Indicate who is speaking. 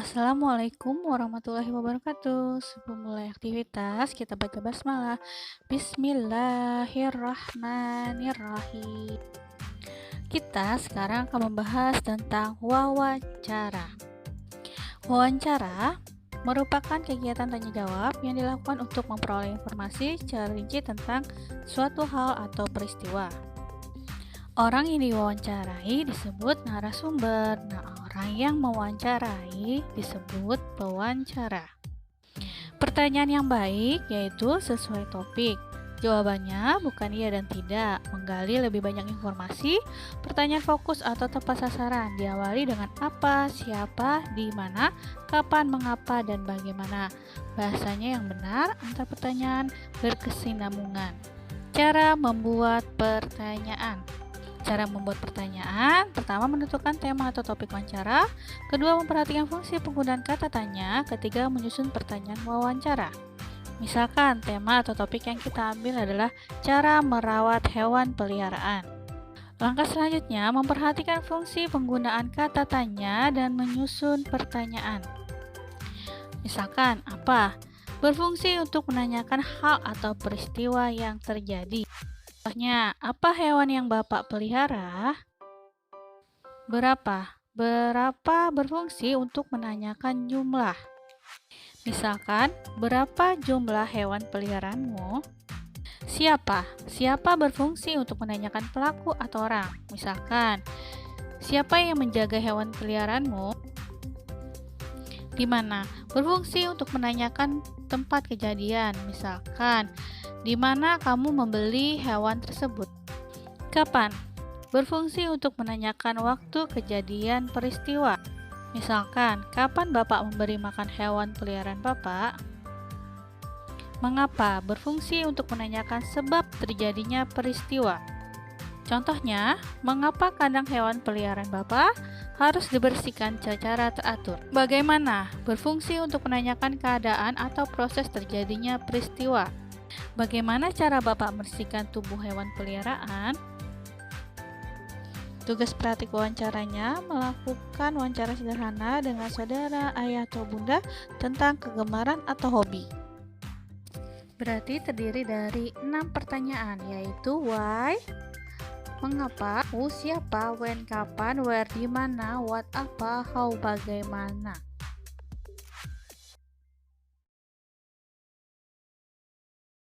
Speaker 1: Assalamualaikum warahmatullahi wabarakatuh. Sebelum mulai aktivitas, kita baca basmalah. Bismillahirrahmanirrahim. Kita sekarang akan membahas tentang wawancara. Wawancara merupakan kegiatan tanya jawab yang dilakukan untuk memperoleh informasi secara rinci tentang suatu hal atau peristiwa. Orang yang diwawancarai disebut narasumber. Nah, orang yang mewawancarai disebut pewawancara. Pertanyaan yang baik yaitu sesuai topik. Jawabannya bukan iya dan tidak. Menggali lebih banyak informasi. Pertanyaan fokus atau tepat sasaran. Diawali dengan apa, siapa, di mana, kapan, mengapa, dan bagaimana. Bahasanya yang benar antar pertanyaan berkesinambungan. Cara membuat pertanyaan. Cara membuat pertanyaan, pertama menentukan tema atau topik wawancara, kedua memperhatikan fungsi penggunaan kata tanya, ketiga menyusun pertanyaan wawancara. Misalkan tema atau topik yang kita ambil adalah cara merawat hewan peliharaan. Langkah selanjutnya memperhatikan fungsi penggunaan kata tanya dan menyusun pertanyaan. Misalkan apa? Berfungsi untuk menanyakan hal atau peristiwa yang terjadi. Contohnya, apa hewan yang Bapak pelihara? Berapa? Berapa berfungsi untuk menanyakan jumlah. Misalkan, berapa jumlah hewan peliharaanmu? Siapa? Siapa berfungsi untuk menanyakan pelaku atau orang. Misalkan, siapa yang menjaga hewan peliharaanmu? Di mana? Berfungsi untuk menanyakan tempat kejadian. Misalkan, di mana kamu membeli hewan tersebut? Kapan? Berfungsi untuk menanyakan waktu kejadian peristiwa. Misalkan, kapan Bapak memberi makan hewan peliharaan Bapak? Mengapa? Berfungsi untuk menanyakan sebab terjadinya peristiwa. Contohnya, mengapa kandang hewan peliharaan Bapak harus dibersihkan secara teratur? Bagaimana? Berfungsi untuk menanyakan keadaan atau proses terjadinya peristiwa. Bagaimana cara Bapak membersihkan tubuh hewan peliharaan? Tugas praktik wawancaranya melakukan wawancara sederhana dengan saudara, ayah, atau bunda tentang kegemaran atau hobi. Berarti terdiri dari 6 pertanyaan, yaitu why, mengapa, who, siapa, when, kapan, where, di mana, what, apa, how, bagaimana.